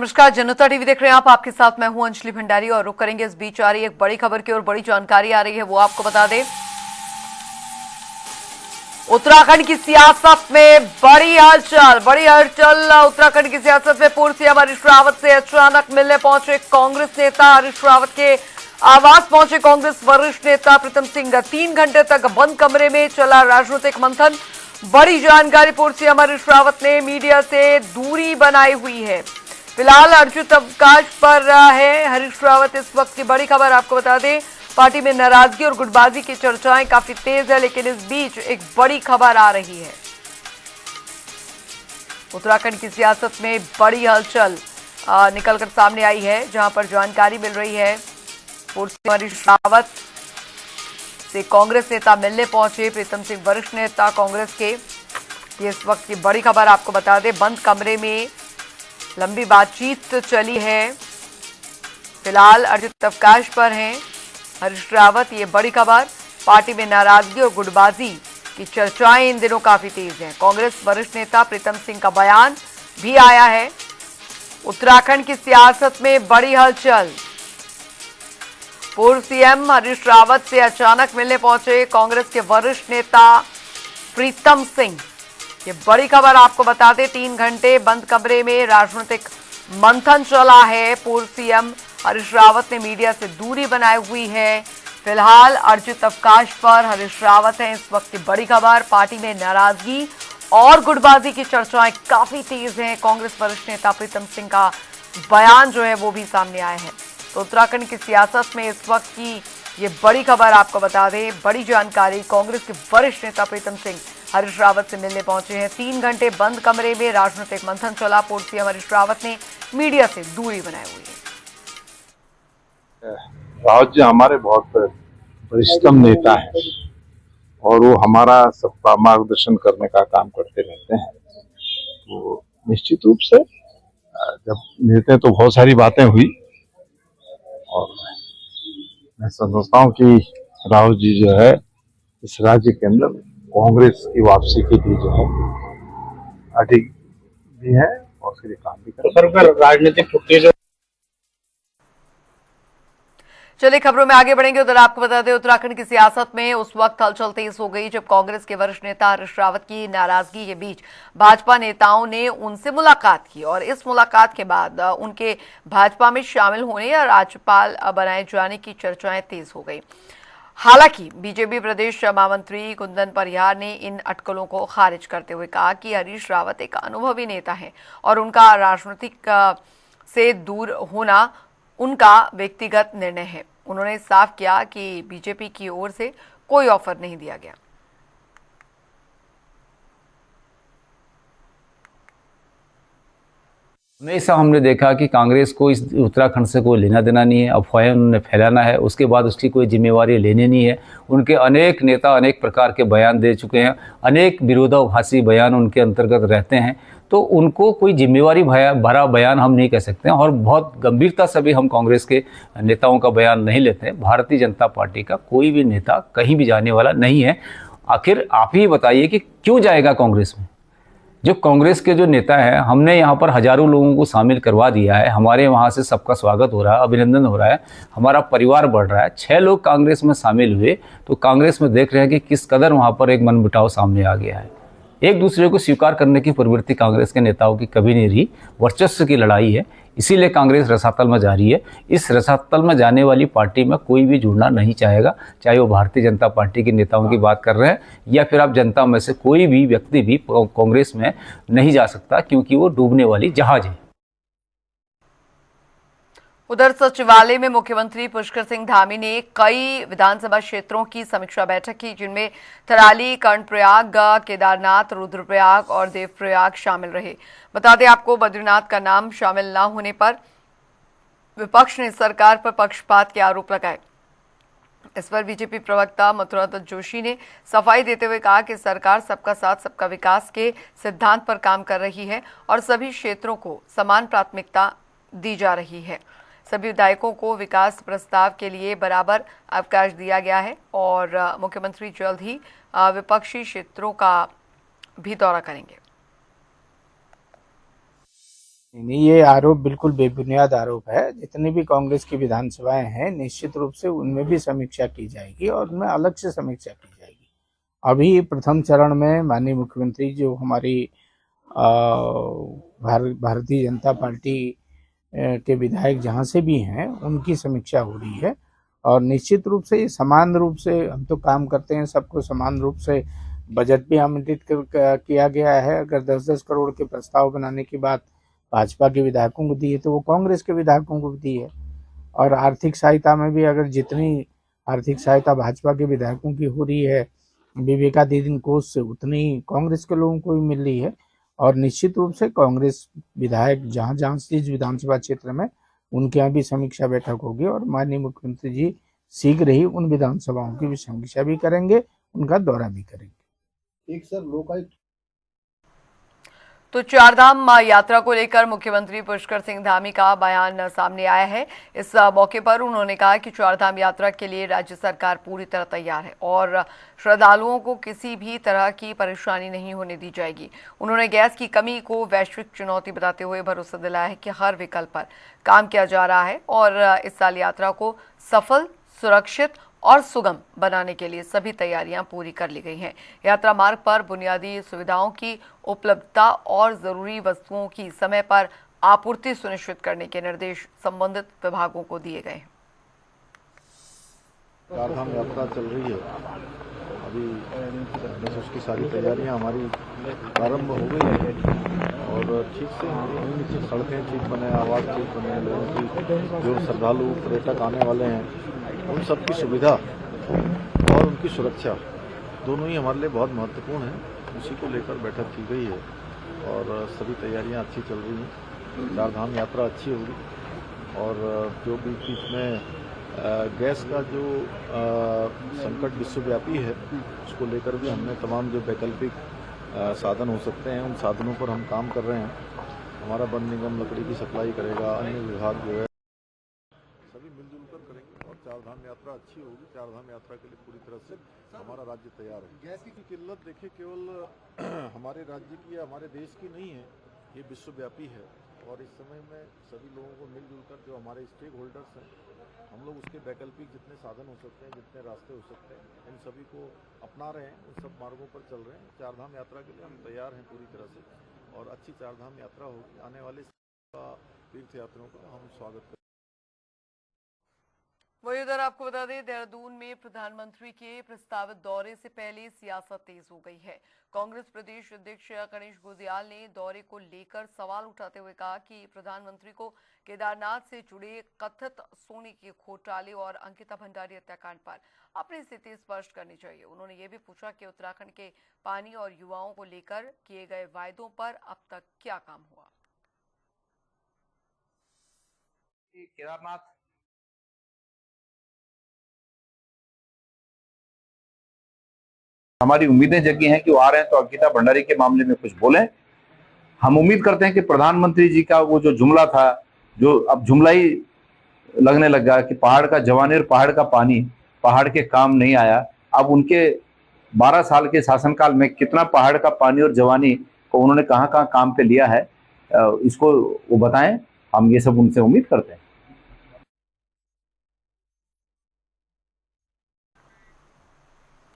नमस्कार, जनता टीवी देख रहे हैं आप। आपके साथ मैं हूं अंजलि भंडारी और रुक करेंगे इस बीच आ रही एक बड़ी खबर की और बड़ी जानकारी आ रही है, वो आपको बता दें। उत्तराखंड की सियासत में बड़ी हलचल। उत्तराखंड की सियासत में पूर्व सीएम हरीश रावत से अचानक मिलने पहुंचे कांग्रेस नेता। हरीश रावत के आवास पहुंचे कांग्रेस वरिष्ठ नेता प्रीतम सिंह। 3 घंटे तक बंद कमरे में चला राजनीतिक मंथन। बड़ी जानकारी, पूर्व सीएम हरीश रावत ने मीडिया से दूरी बनाई हुई है। फिलहाल अर्जित अवकाश पर है हरीश रावत। इस वक्त की बड़ी खबर आपको बता दें, पार्टी में नाराजगी और गुटबाजी की चर्चाएं काफी तेज है, लेकिन इस बीच एक बड़ी खबर आ रही है। उत्तराखंड की सियासत में बड़ी हलचल निकलकर सामने आई है, जहां पर जानकारी मिल रही है पूर्व सीएम हरीश रावत से कांग्रेस नेता मिलने पहुंचे प्रीतम सिंह, वरिष्ठ नेता कांग्रेस के। ये इस वक्त की बड़ी खबर आपको बता दें, बंद कमरे में लंबी बातचीत चली है। फिलहाल अर्जित अवकाश पर हैं हरीश रावत। ये बड़ी खबर, पार्टी में नाराजगी और गुटबाजी की चर्चाएं इन दिनों काफी तेज हैं। कांग्रेस वरिष्ठ नेता प्रीतम सिंह का बयान भी आया है। उत्तराखंड की सियासत में बड़ी हलचल। पूर्व सीएम हरीश रावत से अचानक मिलने पहुंचे कांग्रेस के वरिष्ठ नेता प्रीतम सिंह। ये बड़ी खबर आपको बता दें, 3 घंटे बंद कमरे में राजनीतिक मंथन चला है। पूर्व सीएम हरीश रावत ने मीडिया से दूरी बनाई हुई है। फिलहाल अर्जित अवकाश पर हरीश रावत हैं। इस वक्त की बड़ी खबर, पार्टी में नाराजगी और गुटबाजी की चर्चाएं काफी तेज हैं। कांग्रेस वरिष्ठ नेता प्रीतम सिंह का बयान जो है वो भी सामने आया है। तो उत्तराखंड की सियासत में इस वक्त की ये बड़ी खबर आपको बता दें, बड़ी जानकारी। कांग्रेस के वरिष्ठ नेता प्रीतम सिंह हरीश रावत से मिलने पहुंचे हैं। 3 घंटे बंद कमरे में राजनीतिक मंथन चला। पूर्व सीएम हरीश रावत ने मीडिया से दूरी बनाई हुई है। रावत जी हमारे बहुत वरिष्ठतम नेता है और वो हमारा सबका मार्गदर्शन करने का काम करते रहते हैं। तो निश्चित रूप से जब मिलते हैं तो बहुत सारी बातें हुई और मैं समझता हूँ कि रावत जी जो है इस राज्य के अंदर कांग्रेस की वापसी के लिए जो है अडिग भी है और उसके लिए काम भी कर रहे हैं। राजनीतिक फुटेज। चलिए खबरों में आगे बढ़ेंगे। उधर आपको बता दें, उत्तराखंड की सियासत में उस वक्त हलचल तेज हो गई जब कांग्रेस के वरिष्ठ नेता हरीश रावत की नाराजगी के बीच भाजपा नेताओं ने उनसे मुलाकात की और इस मुलाकात के बाद उनके भाजपा में शामिल होने या राज्यपाल बनाए जाने की चर्चाएं तेज हो गई। हालांकि बीजेपी प्रदेश महामंत्री कुंदन परिहार ने इन अटकलों को खारिज करते हुए कहा कि हरीश रावत एक अनुभवी नेता है और उनका राजनीतिक से दूर होना उनका व्यक्तिगत निर्णय है। उन्होंने साफ किया कि बीजेपी की ओर से कोई ऑफर नहीं दिया गया। हमेशा हमने देखा कि कांग्रेस को इस उत्तराखंड से कोई लेना देना नहीं है, अफवाहें उन्होंने फैलाना है, उसके बाद उसकी कोई जिम्मेवारी लेनी नहीं है। उनके अनेक नेता अनेक प्रकार के बयान दे चुके हैं, अनेक विरोधाभासी बयान उनके अंतर्गत रहते हैं, तो उनको कोई जिम्मेवारी भरा बयान हम नहीं कह सकते हैं और बहुत गंभीरता से भी हम कांग्रेस के नेताओं का बयान नहीं लेते हैं। भारतीय जनता पार्टी का कोई भी नेता कहीं भी जाने वाला नहीं है। आखिर आप ही बताइए कि क्यों जाएगा कांग्रेस में? जो कांग्रेस के जो नेता हैं, हमने यहाँ पर हजारों लोगों को शामिल करवा दिया है, हमारे वहाँ से सबका स्वागत हो रहा है, अभिनंदन हो रहा है, हमारा परिवार बढ़ रहा है। 6 लोग कांग्रेस में शामिल हुए तो कांग्रेस में देख रहे हैं कि किस कदर वहाँ पर एक मनमुटाव सामने आ गया है। एक दूसरे को स्वीकार करने की प्रवृत्ति कांग्रेस के नेताओं की कभी नहीं रही। वर्चस्व की लड़ाई है, इसीलिए कांग्रेस रसातल में जा रही है। इस रसातल में जाने वाली पार्टी में कोई भी जुड़ना नहीं चाहेगा, चाहे वो भारतीय जनता पार्टी के नेताओं की बात कर रहे हैं या फिर आप जनता में से कोई भी व्यक्ति भी कांग्रेस में नहीं जा सकता, क्योंकि वो डूबने वाली जहाज है। उधर सचिवालय में मुख्यमंत्री पुष्कर सिंह धामी ने कई विधानसभा क्षेत्रों की समीक्षा बैठक की, जिनमें थराली, कर्णप्रयाग, केदारनाथ, रुद्रप्रयाग और देवप्रयाग शामिल रहे। बता दें आपको, बद्रीनाथ का नाम शामिल न होने पर विपक्ष ने सरकार पर पक्षपात के आरोप लगाए। इस पर बीजेपी प्रवक्ता मथुरा दत्त जोशी ने सफाई देते हुए कहा कि सरकार सबका साथ सबका विकास के सिद्धांत पर काम कर रही है और सभी क्षेत्रों को समान प्राथमिकता दी जा रही है। सभी विधायकों को विकास प्रस्ताव के लिए बराबर अवकाश दिया गया है और मुख्यमंत्री जल्द ही विपक्षी क्षेत्रों का भी दौरा करेंगे। नहीं, ये आरोप बिल्कुल बेबुनियाद आरोप है। जितनी भी कांग्रेस की विधानसभाएं हैं, निश्चित रूप से उनमें भी समीक्षा की जाएगी और उनमें अलग से समीक्षा की जाएगी। अभी प्रथम चरण में माननीय मुख्यमंत्री जो हमारी भारतीय जनता पार्टी के विधायक जहां से भी हैं, उनकी समीक्षा हो रही है और निश्चित रूप से ये समान रूप से हम तो काम करते हैं, सबको समान रूप से बजट भी आवंटित किया गया है। अगर 10-10 करोड़ के प्रस्ताव बनाने की बात भाजपा के विधायकों को दी है तो वो कांग्रेस के विधायकों को भी दी है। और आर्थिक सहायता में भी अगर जितनी आर्थिक सहायता भाजपा के विधायकों की हो रही है विवेका दीदी कोष से, उतनी कांग्रेस के लोगों को भी मिल रही है। और निश्चित रूप से कांग्रेस विधायक जहां जहां जिस विधानसभा क्षेत्र में, उनके यहाँ भी समीक्षा बैठक होगी और माननीय मुख्यमंत्री जी शीघ्र ही उन विधानसभाओं की भी समीक्षा भी करेंगे, उनका दौरा भी करेंगे। एक सर लोकायुक्त तो चारधाम यात्रा को लेकर मुख्यमंत्री पुष्कर सिंह धामी का बयान सामने आया है। इस मौके पर उन्होंने कहा कि चारधाम यात्रा के लिए राज्य सरकार पूरी तरह तैयार है और श्रद्धालुओं को किसी भी तरह की परेशानी नहीं होने दी जाएगी। उन्होंने गैस की कमी को वैश्विक चुनौती बताते हुए भरोसा दिलाया है कि हर विकल्प पर काम किया जा रहा है और इस साल यात्रा को सफल, सुरक्षित और सुगम बनाने के लिए सभी तैयारियां पूरी कर ली गई हैं। यात्रा मार्ग पर बुनियादी सुविधाओं की उपलब्धता और जरूरी वस्तुओं की समय पर आपूर्ति सुनिश्चित करने के निर्देश संबंधित विभागों को दिए गए हैं। चारधाम यात्रा चल रही है, अभी बस उसकी सारी तैयारियां हमारी प्रारंभ हो गई है और ठीक से सड़कें ठीक बने, आवाज़ ठीक बने, लोगों की जो श्रद्धालु पर्यटक आने वाले हैं उन सब की सुविधा और उनकी सुरक्षा दोनों ही हमारे लिए बहुत महत्वपूर्ण है। उसी को लेकर बैठक की गई है और सभी तैयारियां अच्छी चल रही हैं। चारधाम यात्रा अच्छी होगी और जो बीच में गैस का जो संकट विश्वव्यापी है उसको लेकर भी हमने तमाम जो वैकल्पिक साधन हो सकते हैं उन साधनों पर हम काम कर रहे हैं। हमारा वन निगम लकड़ी की सप्लाई करेगा, अन्य विभाग जो है सभी मिलजुल कर करेंगे और चारधाम यात्रा अच्छी होगी। चारधाम यात्रा के लिए पूरी तरह से हमारा राज्य तैयार है। गैस की किल्लत देखिए केवल हमारे राज्य की या हमारे देश की नहीं है, ये विश्वव्यापी है और इस समय में सभी लोगों को मिलजुल कर जो हमारे स्टेक होल्डर्स हैं हम लोग उसके वैकल्पिक जितने साधन हो सकते हैं, जितने रास्ते हो सकते हैं, इन सभी को अपना रहे हैं, उन सब मार्गों पर चल रहे हैं। चारधाम यात्रा के लिए हम तैयार हैं पूरी तरह से और अच्छी चारधाम यात्रा होगी। आने वाले तीर्थ यात्रियों का हम स्वागत करें। वही उधर आपको बता दें, देहरादून में प्रधानमंत्री के प्रस्तावित दौरे से पहले सियासत तेज हो गई है। कांग्रेस प्रदेश अध्यक्ष गणेश गुजियाल ने दौरे को लेकर सवाल उठाते हुए कहा कि प्रधानमंत्री को केदारनाथ से जुड़े कथित सोने के घोटाले और अंकिता भंडारी हत्याकांड पर अपनी स्थिति स्पष्ट करनी चाहिए। उन्होंने ये भी पूछा कि उत्तराखंड के पानी और युवाओं को लेकर किए गए वायदों पर अब तक क्या काम हुआ। केदारनाथ हमारी उम्मीदें जगी हैं कि वो आ रहे हैं तो अंकिता भंडारी के मामले में कुछ बोलें। हम उम्मीद करते हैं कि प्रधानमंत्री जी का वो जो जुमला था, जो अब जुमला ही लगने लगा कि पहाड़ का जवानी और पहाड़ का पानी पहाड़ के काम नहीं आया। अब उनके 12 साल के शासनकाल में कितना पहाड़ का पानी और जवानी को उन्होंने कहां कहां काम पे लिया है, इसको वो बताएं। हम ये सब उनसे उम्मीद करते हैं।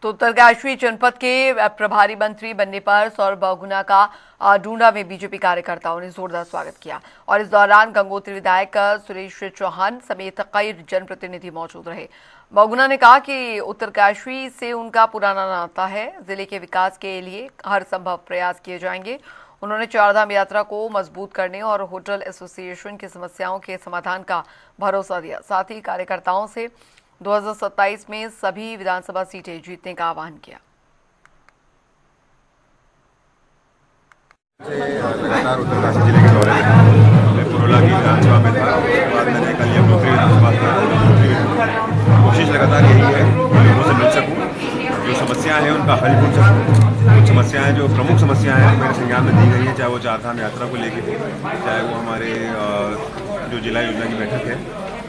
तो उत्तरकाशी जनपद के प्रभारी मंत्री बनने पर सौरभ बहुगुणा का डूंडा में बीजेपी कार्यकर्ताओं ने जोरदार स्वागत किया और इस दौरान गंगोत्री विधायक सुरेश चौहान समेत कई जनप्रतिनिधि मौजूद रहे। बहुगुणा ने कहा कि उत्तरकाशी से उनका पुराना नाता है, जिले के विकास के लिए हर संभव प्रयास किए जाएंगे। उन्होंने चारधाम यात्रा को मजबूत करने और होटल एसोसिएशन की समस्याओं के समाधान का भरोसा दिया। साथ ही कार्यकर्ताओं से 2027 में सभी विधानसभा सीटें जीतने का आह्वान किया। लगातार उत्तरकाशी जिले के दौरे में पुरोला की विधानसभा में था, बाद मैंने कल यमुनोत्री विधानसभा में कोशिश लगातार यही है कि लोगों से मिल सकूं, जो समस्याएं हैं उनका हल ढूंढ सकूं। कुछ समस्याएं जो प्रमुख समस्याएं हैं मेरे संज्ञान में दी गई है, चाहे वो चारधाम यात्रा को लेकर, चाहे वो हमारे जो जिला योजना की बैठक है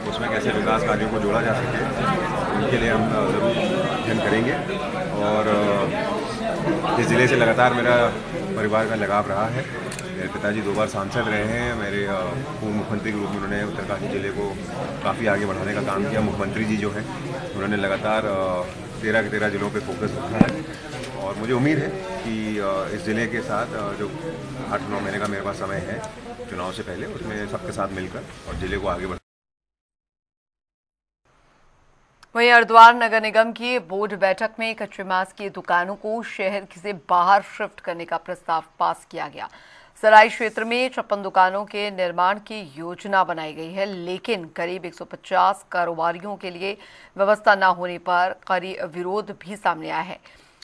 उसमें कैसे विकास कार्यों को जोड़ा जा सके, उनके लिए हम जरूर अध्ययन करेंगे और इस ज़िले से लगातार मेरा परिवार का लगाव रहा है। मेरे पिताजी 2 बार सांसद रहे हैं। मेरे पूर्व मुख्यमंत्री के रूप में उन्होंने उत्तरकाशी ज़िले को काफ़ी आगे बढ़ाने का काम किया। मुख्यमंत्री जी जो हैं उन्होंने लगातार 13 के 13 ज़िलों पे फोकस रखा है और मुझे उम्मीद है कि इस ज़िले के साथ जो 8-9 महीने का मेरे पास समय है चुनाव से पहले, उसमें सबके साथ मिलकर और ज़िले को आगे बढ़ा। वहीं हरिद्वार नगर निगम की बोर्ड बैठक में कच्चे मांस की दुकानों को शहर से बाहर शिफ्ट करने का प्रस्ताव पास किया गया। सराय क्षेत्र में 56 दुकानों के निर्माण की योजना बनाई गई है, लेकिन करीब 150 कारोबारियों के लिए व्यवस्था न होने पर करीब विरोध भी सामने आया है।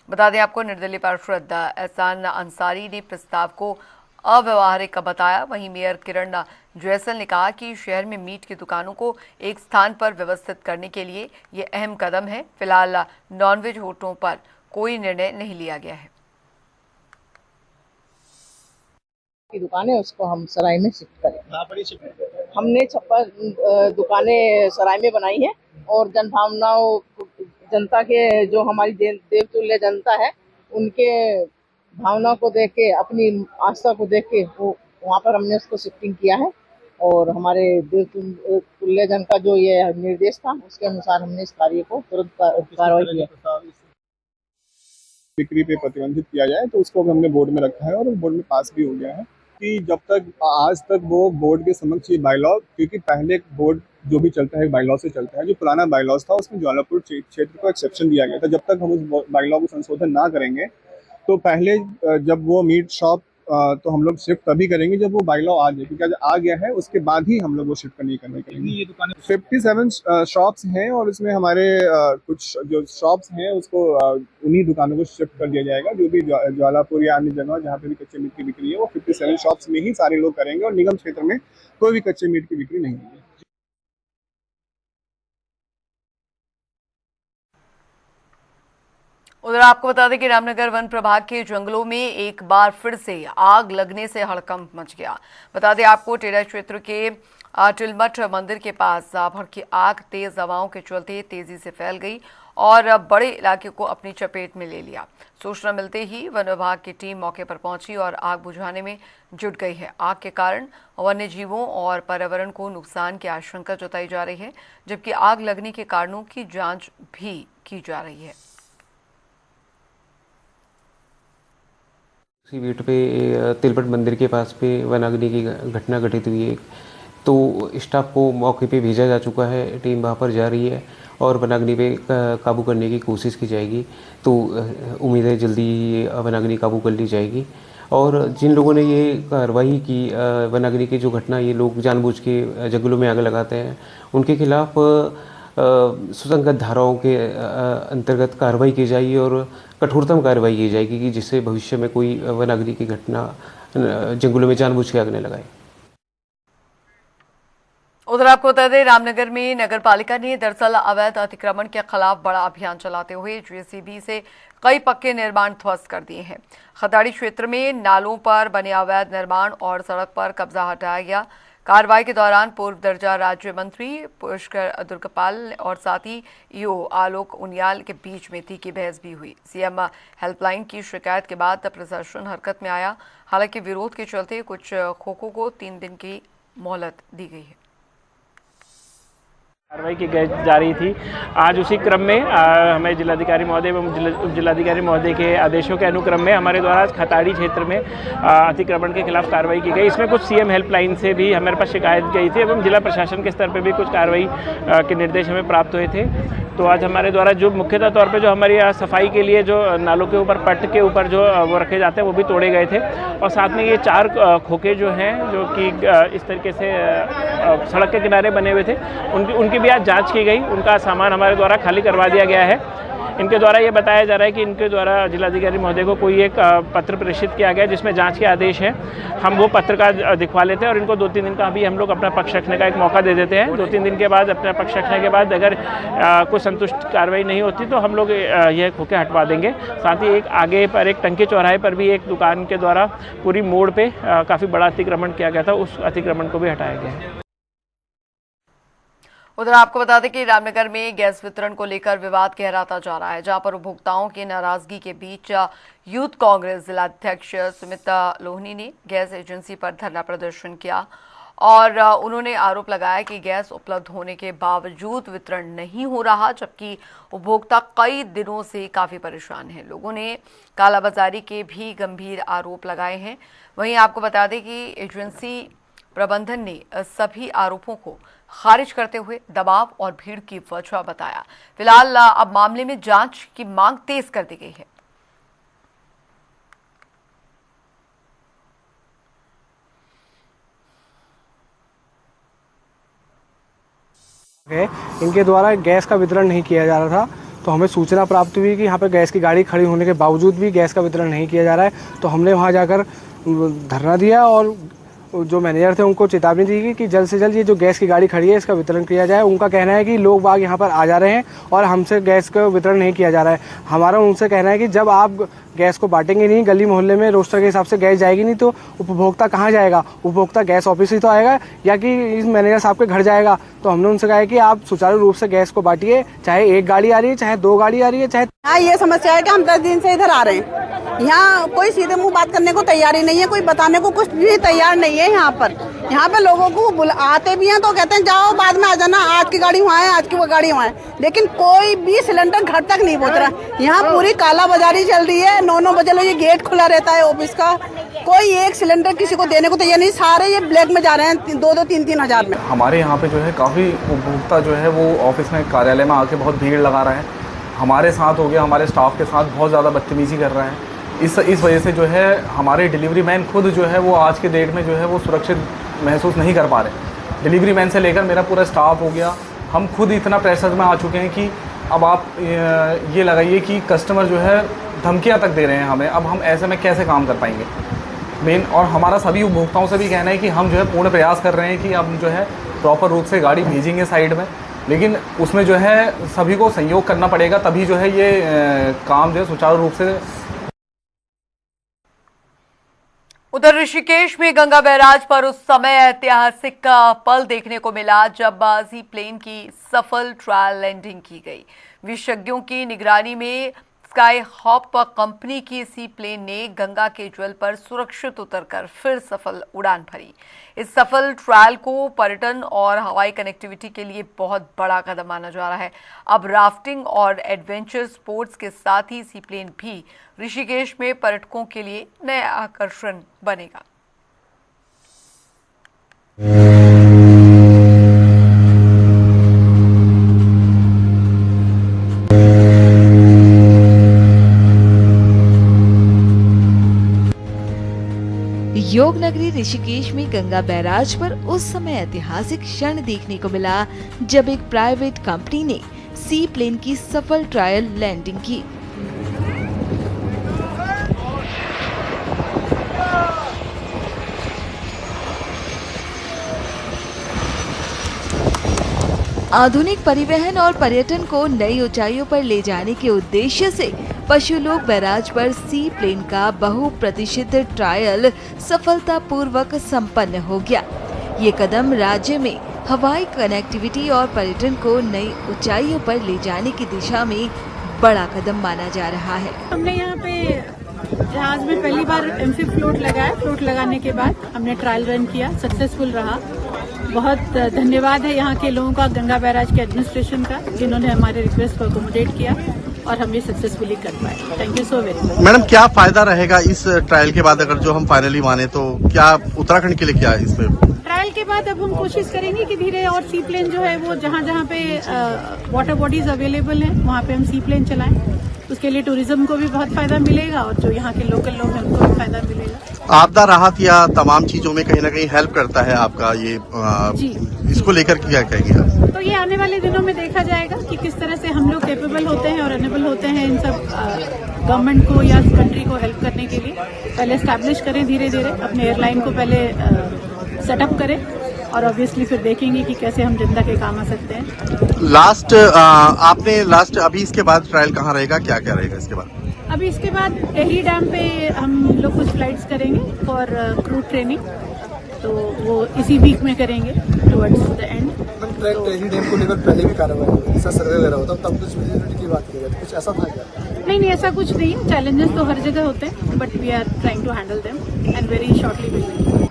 बता दें आपको, निर्दलीय पार्षद एहसान अंसारी ने प्रस्ताव को अव्यवहारिक बताया। वहीं मेयर किरण जैसल ने कहा कि शहर में मीट की दुकानों को एक स्थान पर व्यवस्थित करने के लिए ये अहम कदम है। फिलहाल नॉनवेज होटलों पर कोई निर्णय नहीं लिया गया है। की दुकान है उसको हम सराय में शिफ्ट करें। हमने 56 दुकानें सराय में बनाई है और जनभावनाओं, जनता के जो हमारी देवतुल्य जनता है उनके भावना को देख के, अपनी आस्था को देख के वो वहाँ पर हमने उसको शिफ्टिंग किया है और हमारे देवतुल्य जन का जो ये निर्देश था उसके अनुसार हमने इस कार्य को तुरंत कार्रवाई किया। बिक्री पे प्रतिबंधित किया जाए तो उसको हमने बोर्ड में रखा है और बोर्ड में पास भी हो गया है कि जब तक आज तक वो बोर्ड के समक्ष ये बायलॉ, क्योंकि पहले बोर्ड जो भी चलता है बायलॉ से चलता है, जो पुराना बायलॉज था उसमें ज्वालापुर क्षेत्र को एक्सेप्शन दिया गया था। जब तक हम उस बायलॉ को संशोधन ना करेंगे तो पहले जब वो मीट शॉप तो हम लोग शिफ्ट तभी करेंगे जब वो बायलॉ आ जाए, क्योंकि आ गया है उसके बाद ही हम लोग वो शिफ्ट करने करेंगे। ये दुकानें 57 शॉप्स हैं और इसमें हमारे कुछ जो शॉप्स हैं उसको उन्हीं दुकानों को शिफ्ट कर दिया जाएगा। जो भी ज्वालापुर या अन्य जगह जहाँ पे भी कच्चे मीट की बिक्री है वो 57 शॉप्स में ही सारे लोग करेंगे और निगम क्षेत्र में कोई भी कच्चे मीट की बिक्री नहीं होगी। उधर आपको बता दें कि रामनगर वन प्रभाग के जंगलों में एक बार फिर से आग लगने से हड़कंप मच गया। बता दें आपको, टेढ़ा क्षेत्र के टिलमठ मंदिर के पास भड़की आग तेज हवाओं के चलते तेजी से फैल गई और बड़े इलाके को अपनी चपेट में ले लिया। सूचना मिलते ही वन विभाग की टीम मौके पर पहुंची और आग बुझाने में जुट गई है। आग के कारण वन्य जीवों और पर्यावरण को नुकसान की आशंका जताई जा रही है, जबकि आग लगने के कारणों की जांच भी की जा रही है। उसी वीट पे तिलपट मंदिर के पास पे वनाग्नि की घटना घटित हुई है, तो स्टाफ को मौके पे भेजा जा चुका है। टीम वहाँ पर जा रही है और वनाग्नि पे काबू करने की कोशिश की जाएगी। तो उम्मीद है जल्दी वनाग्नि काबू कर ली जाएगी। और जिन लोगों ने ये कार्रवाई की, वनाग्नि की जो घटना, ये लोग जानबूझ के जंगलों में आग लगाते हैं, उनके खिलाफ सुसंगत धाराओं के अंतर्गत कार्रवाई की जाएगी और कठोरतम कार्रवाई की जाएगी कि जिससे भविष्य में कोई वनाग्नि की घटना जंगलों में जानबूझ के आग न लगाए। उधर आपको बता दें, रामनगर में नगर पालिका ने दरअसल अवैध अतिक्रमण के खिलाफ बड़ा अभियान चलाते हुए जेसीबी से कई पक्के निर्माण ध्वस्त कर दिए हैं। खताड़ी क्षेत्र में नालों पर बने अवैध निर्माण और सड़क पर कब्जा हटाया गया। कार्रवाई के दौरान पूर्व दर्जा राज्य मंत्री पुष्कर दुर्गपाल और साथ ही ईओ आलोक उनियाल के बीच में तीखी बहस भी हुई। सीएम हेल्पलाइन की शिकायत के बाद प्रशासन हरकत में आया। हालांकि विरोध के चलते कुछ खोखों को 3 दिन की मोहलत दी गई है। कार्रवाई की जा रही थी। आज उसी क्रम में हमें जिलाधिकारी महोदय एवं जिलाधिकारी महोदय के आदेशों के अनुक्रम में हमारे द्वारा खताड़ी क्षेत्र में अतिक्रमण के खिलाफ कार्रवाई की गई। इसमें कुछ सीएम हेल्पलाइन से भी हमारे पास शिकायत गई थी एवं जिला प्रशासन के स्तर पर भी कुछ कार्रवाई के निर्देश हमें प्राप्त हुए थे। तो आज हमारे द्वारा जो मुख्यतः तौर पे जो हमारी सफाई के लिए जो नालों के ऊपर पट्ट के ऊपर जो वो रखे जाते हैं वो भी तोड़े गए थे और साथ में ये 4 खोखे जो हैं जो कि इस तरीके से सड़क के किनारे बने हुए थे उनकी भी आज जांच की गई। उनका सामान हमारे द्वारा खाली करवा दिया गया है। इनके द्वारा ये बताया जा रहा है कि इनके द्वारा जिलाधिकारी महोदय को कोई एक पत्र प्रेषित किया गया जिसमें जांच के आदेश हैं। हम वो पत्र का दिखवा लेते हैं और इनको 2-3 दिन का भी हम लोग अपना पक्ष रखने का एक मौका दे देते हैं। 2-3 दिन के बाद अपना पक्ष रखने के बाद अगर कोई संतुष्ट कार्रवाई नहीं होती तो हम लोग यह खोखे हटवा देंगे। साथ ही एक आगे पर एक टंकी चौराहे पर भी एक दुकान के द्वारा पूरी मोड़ पर काफ़ी बड़ा अतिक्रमण किया गया था, उस अतिक्रमण को भी हटाया गया है। उधर आपको बता दें कि रामनगर में गैस वितरण को लेकर विवाद गहराता जा रहा है, जहां पर उपभोक्ताओं की नाराजगी के बीच यूथ कांग्रेस जिलाध्यक्ष सुमिता लोहनी ने गैस एजेंसी पर धरना प्रदर्शन किया और उन्होंने आरोप लगाया कि गैस उपलब्ध होने के बावजूद वितरण नहीं हो रहा, जबकि उपभोक्ता कई दिनों से काफ़ी परेशान हैं। लोगों ने कालाबाजारी के भी गंभीर आरोप लगाए हैं। वहीं आपको बता दें कि एजेंसी प्रबंधन ने सभी आरोपों को खारिज करते हुए दबाव और भीड़ की वजह बताया। फिलहाल अब मामले में जांच की मांग तेज कर दी गई है। इनके द्वारा गैस का वितरण नहीं किया जा रहा था, तो हमें सूचना प्राप्त हुई कि यहाँ पर गैस की गाड़ी खड़ी होने के बावजूद भी गैस का वितरण नहीं किया जा रहा है। तो हमने वहाँ जाकर धरना दिया और जो मैनेजर थे उनको चेतावनी दी कि जल्द से जल्द ये जो गैस की गाड़ी खड़ी है इसका वितरण किया जाए। उनका कहना है कि लोग बाग यहाँ पर आ जा रहे हैं और हमसे गैस का वितरण नहीं किया जा रहा है। हमारा उनसे कहना है कि जब आप गैस को बांटेंगे नहीं, गली मोहल्ले में रोस्टर के हिसाब से गैस जाएगी नहीं, तो उपभोक्ता कहाँ जाएगा? उपभोक्ता गैस ऑफिस ही तो आएगा या कि इस मैनेजर साहब के घर जाएगा। तो हमने उनसे कहा है कि आप सुचारू रूप से गैस को बांटिए, चाहे एक गाड़ी आ रही है, चाहे दो गाड़ी आ रही है, चाहे। हाँ, ये समस्या है कि हम 10 दिन से इधर आ रहे हैं। यहाँ कोई सीधे मुंह बात करने को तैयार ही नहीं है, कोई बताने को कुछ भी तैयार नहीं है। यहाँ पे लोगों को आते भी हैं तो कहते हैं जाओ बाद में आ जाना, आज की गाड़ी वहाँ है, आज की वो गाड़ी वहाँ है, लेकिन कोई भी सिलेंडर घर तक नहीं पहुँच रहा। यहाँ पूरी काला बाजारी चल रही है। 9-9 बजे लोग ये गेट खुला रहता है ऑफिस का, कोई एक सिलेंडर किसी को देने को तैयार नहीं। सारे ये ब्लैक में जा रहे हैं 2-2, 3-3 हजार में। हमारे यहाँ पे जो है काफ़ी उपभोक्ता जो है वो ऑफिस में, कार्यालय में आके बहुत भीड़ लगा रहा है। हमारे साथ हो गया, हमारे स्टाफ के साथ बहुत ज़्यादा बदतमीजी कर रहा है। इस वजह से जो है हमारे डिलीवरी मैन खुद जो है वो आज के डेट में जो है वो सुरक्षित महसूस नहीं कर पा रहे। डिलीवरी मैन से लेकर मेरा पूरा स्टाफ हो गया, हम खुद इतना प्रेशर में आ चुके हैं कि अब आप ये लगाइए कि कस्टमर जो है धमकियां तक दे रहे हैं हमें। अब हम ऐसे में कैसे काम कर पाएंगे मेन। और हमारा सभी उपभोक्ताओं से भी कहना है कि हम जो है पूर्ण प्रयास कर रहे हैं कि अब जो है प्रॉपर रूप से गाड़ी भेजेंगे साइड में, लेकिन उसमें जो है सभी को सहयोग करना पड़ेगा, तभी जो है ये काम जो है सुचारू रूप से। उधर ऋषिकेश में गंगा बैराज पर उस समय ऐतिहासिक पल देखने को मिला जब सी प्लेन की सफल ट्रायल लैंडिंग की गई। विशेषज्ञों की निगरानी में स्काई हॉप कंपनी की सी प्लेन ने गंगा के जल पर सुरक्षित उतरकर फिर सफल उड़ान भरी। इस सफल ट्रायल को पर्यटन और हवाई कनेक्टिविटी के लिए बहुत बड़ा कदम माना जा रहा है। अब राफ्टिंग और एडवेंचर स्पोर्ट्स के साथ ही सी प्लेन भी ऋषिकेश में पर्यटकों के लिए नया आकर्षण बनेगा। योग नगरी ऋषिकेश में गंगा बैराज पर उस समय ऐतिहासिक क्षण देखने को मिला जब एक प्राइवेट कंपनी ने सी प्लेन की सफल ट्रायल लैंडिंग की। आधुनिक परिवहन और पर्यटन को नई ऊंचाइयों पर ले जाने के उद्देश्य से पशुलोक बैराज पर सी प्लेन का बहुप्रतीक्षित ट्रायल सफलतापूर्वक संपन्न हो गया। ये कदम राज्य में हवाई कनेक्टिविटी और पर्यटन को नई ऊंचाइयों पर ले जाने की दिशा में बड़ा कदम माना जा रहा है। हमने यहाँ पे जहाज में पहली बार एम्फी फ्लोट लगाया। फ्लोट लगाने के बाद हमने ट्रायल रन किया, सक्सेसफुल रहा। बहुत धन्यवाद है यहाँ के लोगों का, गंगा बैराज के एडमिनिस्ट्रेशन का, जिन्होंने हमारे रिक्वेस्ट को अकोमोडेट किया और हम ये सक्सेसफुली कर पाए। Thank you so very much. Madam, क्या फायदा रहेगा इस ट्रायल के बाद, अगर जो हम फाइनली माने तो क्या उत्तराखंड के लिए क्या है इसमें? ट्रायल के बाद अब हम कोशिश करेंगे कि धीरे और सी प्लेन जो है वो जहाँ जहाँ पे वाटर बॉडीज अवेलेबल हैं वहाँ पे हम सी प्लेन चलाएं। उसके लिए टूरिज्म को भी बहुत फायदा मिलेगा और जो यहाँ के लोकल लोग हैं उनको भी फायदा मिलेगा। आपदा राहत या तमाम चीजों में कहीं ना कहीं हेल्प करता है आपका ये जी। इसको लेकर क्या कहेंगे आप? तो ये आने वाले दिनों में देखा जाएगा कि किस तरह से हम लोग कैपेबल होते हैं और अनेबल होते हैं इन सब गवर्नमेंट को या कंट्री को हेल्प करने के लिए। पहले एस्टैब्लिश करें धीरे धीरे, अपने एयरलाइन को पहले सेटअप करें और ऑब्वियसली फिर देखेंगे कि कैसे हम जनता के काम आ सकते हैं। लास्ट अभी इसके बाद ट्रायल कहाँ रहेगा, क्या क्या रहेगा इसके बाद? अभी इसके बाद टेहरी डैम पे हम लोग कुछ फ्लाइट्स करेंगे फॉर क्रू ट्रेनिंग, तो वो इसी वीक में करेंगे towards the end. Track Tehri dam को लेकर पहले भी कार्रवाई हुई, ऐसा सर्वे वगैरह होता तब कुछ विजिबिलिटी की बात की गई, कुछ ऐसा था क्या? नहीं, ऐसा कुछ नहीं है। चैलेंजेस तो हर जगह होते हैं, but we are trying to handle them and very shortly will.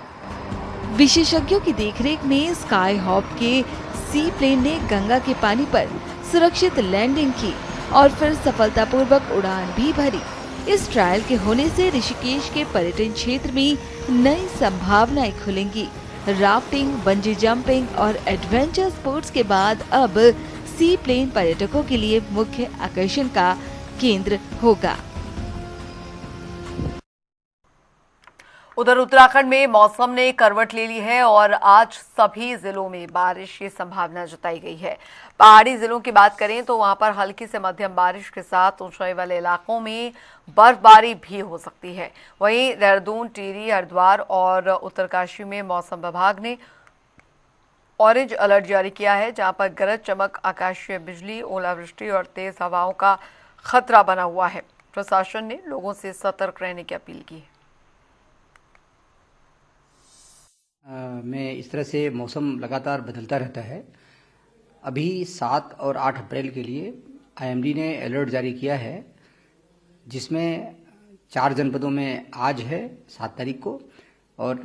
विशेषज्ञों की देखरेख में स्काई हॉप के सी प्लेन ने गंगा के पानी पर सुरक्षित लैंडिंग की और फिर सफलतापूर्वक उड़ान भी भरी। इस ट्रायल के होने से ऋषिकेश के पर्यटन क्षेत्र में नई संभावनाएं खुलेंगी। राफ्टिंग, बंजी जंपिंग और एडवेंचर स्पोर्ट्स के बाद अब सी प्लेन पर्यटकों के लिए मुख्य आकर्षण का केंद्र होगा। उधर उत्तराखंड में मौसम ने करवट ले ली है और आज सभी जिलों में बारिश की संभावना जताई गई है। पहाड़ी जिलों की बात करें तो वहां पर हल्की से मध्यम बारिश के साथ ऊंचाई वाले इलाकों में बर्फबारी भी हो सकती है। वहीं देहरादून, टिहरी, हरिद्वार और उत्तरकाशी में मौसम विभाग ने ऑरेंज अलर्ट जारी किया है, जहां पर गरज चमक, आकाशीय बिजली, ओलावृष्टि और तेज हवाओं का खतरा बना हुआ है। प्रशासन ने लोगों से सतर्क रहने की अपील की है। में इस तरह से मौसम लगातार बदलता रहता है। अभी 7 और 8 अप्रैल के लिए आईएमडी ने अलर्ट जारी किया है, जिसमें 4 जनपदों में आज है 7 तारीख को और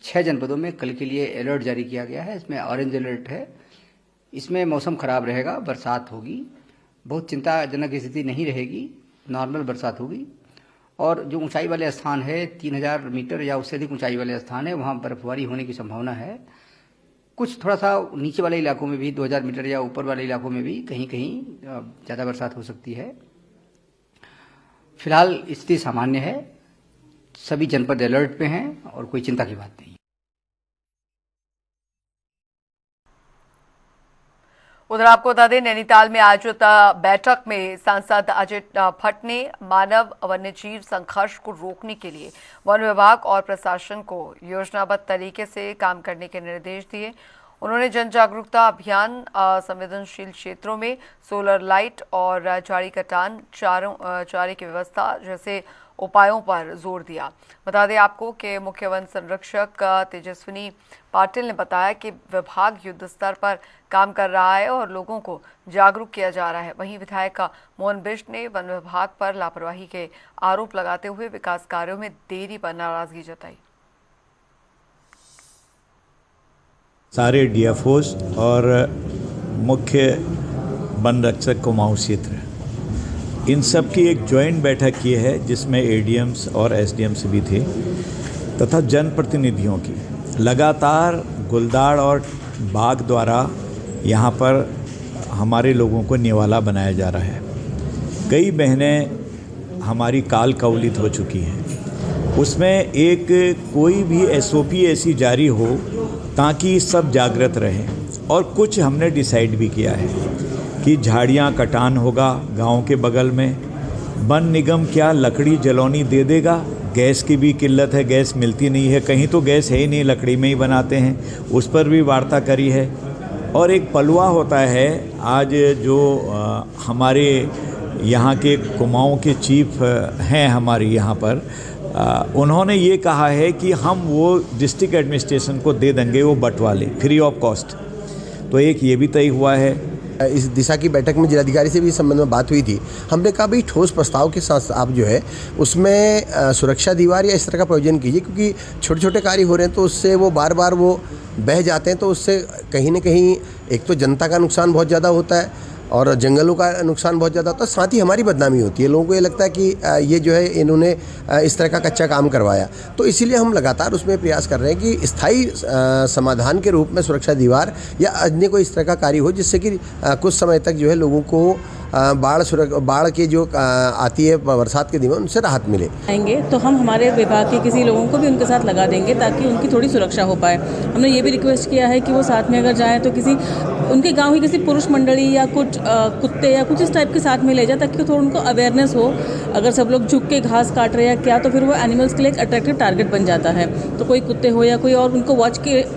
6 जनपदों में कल के लिए अलर्ट जारी किया गया है। इसमें ऑरेंज अलर्ट है। इसमें मौसम खराब रहेगा, बरसात होगी, बहुत चिंताजनक स्थिति नहीं रहेगी, नॉर्मल बरसात होगी। और जो ऊंचाई वाले स्थान है 3000 मीटर या उससे अधिक ऊंचाई वाले स्थान है, वहाँ बर्फबारी होने की संभावना है। कुछ थोड़ा सा नीचे वाले इलाकों में भी 2000 मीटर या ऊपर वाले इलाकों में भी कहीं कहीं ज़्यादा बरसात हो सकती है। फिलहाल स्थिति सामान्य है, सभी जनपद अलर्ट पे हैं और कोई चिंता की बात नहीं। उधर आपको बता दें, नैनीताल में आयोजित बैठक में सांसद अजय भट्ट ने मानव वन्यजीव संघर्ष को रोकने के लिए वन विभाग और प्रशासन को योजनाबद्ध तरीके से काम करने के निर्देश दिए। उन्होंने जन जागरूकता अभियान, संवेदनशील क्षेत्रों में सोलर लाइट और झाड़ी कटान, चारे की व्यवस्था जैसे उपायों पर जोर दिया। बता दें आपको कि मुख्य वन संरक्षक तेजस्विनी पाटिल ने बताया कि विभाग युद्ध स्तर पर काम कर रहा है और लोगों को जागरूक किया जा रहा है। वहीं विधायक मोहन बिष्ट ने वन विभाग पर लापरवाही के आरोप लगाते हुए विकास कार्यों में देरी पर नाराजगी जताई। सारे डीएफओस और मुख्य वन रक्षक कुमाऊं क्षेत्र, इन सब की एक जॉइंट बैठक की है, जिसमें एडीएम्स और एसडीएम्स भी थे तथा जनप्रतिनिधियों की। लगातार गुलदार और बाघ द्वारा यहाँ पर हमारे लोगों को निवाला बनाया जा रहा है। कई बहनें हमारी काल कवलित हो चुकी हैं। उसमें एक कोई भी एसओपी ऐसी जारी हो ताकि सब जागृत रहें। और कुछ हमने डिसाइड भी किया है कि झाड़ियाँ कटान होगा गांव के बगल में। वन निगम क्या लकड़ी जलौनी दे देगा? गैस की भी किल्लत है, गैस मिलती नहीं है, कहीं तो गैस है ही नहीं, लकड़ी में ही बनाते हैं, उस पर भी वार्ता करी है। और एक पलवा होता है, आज जो हमारे यहाँ के कुमाऊं के चीफ हैं हमारे यहाँ पर, उन्होंने ये कहा है कि हम वो डिस्ट्रिक्ट एडमिनिस्ट्रेशन को दे देंगे वो बंटवाले फ्री ऑफ कॉस्ट। तो एक ये भी तय हुआ है। इस दिशा की बैठक में जिलाधिकारी से भी इस संबंध में बात हुई थी। हमने कहा भाई ठोस प्रस्ताव के साथ आप जो है उसमें सुरक्षा दीवार या इस तरह का प्रयोजन कीजिए, क्योंकि छोटे छोटे कार्य हो रहे हैं तो उससे वो बार बार वो बह जाते हैं, तो उससे कहीं ना कहीं एक तो जनता का नुकसान बहुत ज़्यादा होता है और जंगलों का नुकसान बहुत ज़्यादा होता है, साथ ही हमारी बदनामी होती है। लोगों को ये लगता है कि ये जो है इन्होंने इस तरह का कच्चा काम करवाया। तो इसीलिए हम लगातार उसमें प्रयास कर रहे हैं कि स्थायी समाधान के रूप में सुरक्षा दीवार या अन्य कोई इस तरह का कार्य हो, जिससे कि कुछ समय तक जो है लोगों को बाढ़ की जो आती है बरसात के दिन में, उनसे राहत मिले। आएंगे तो हम हमारे विभाग के किसी लोगों को भी उनके साथ लगा देंगे ताकि उनकी थोड़ी सुरक्षा हो पाए। हमने ये भी रिक्वेस्ट किया है कि वो साथ में अगर जाएँ तो किसी उनके गांव की किसी पुरुष मंडली या कुछ कुत्ते या कुछ इस टाइप के साथ में ले जाए, ताकि थोड़ा उनको अवेयरनेस हो। अगर सब लोग झुक के घास काट रहे हैं क्या, तो फिर वो एनिमल्स के लिए एक अट्रैक्टिव टारगेट बन जाता है। तो कोई कुत्ते हो या कोई और उनको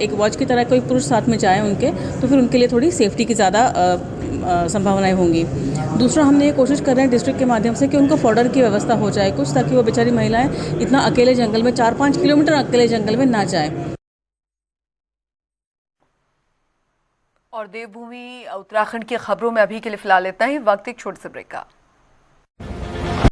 एक वॉच की तरह कोई पुरुष साथ में जाए उनके, तो फिर उनके लिए थोड़ी सेफ्टी की ज़्यादा संभावनाएं होंगी। दूसरा, हमने ये कोशिश कर रहे हैं डिस्ट्रिक्ट के माध्यम से कि उनको फॉडर की व्यवस्था हो जाए कुछ, ताकि वो बेचारी महिलाएं इतना अकेले जंगल में 4-5 किलोमीटर अकेले जंगल में ना जाए। और देवभूमि उत्तराखंड की खबरों में अभी के लिए फिलहाल इतना ही। वक्त एक छोटे से ब्रेक का।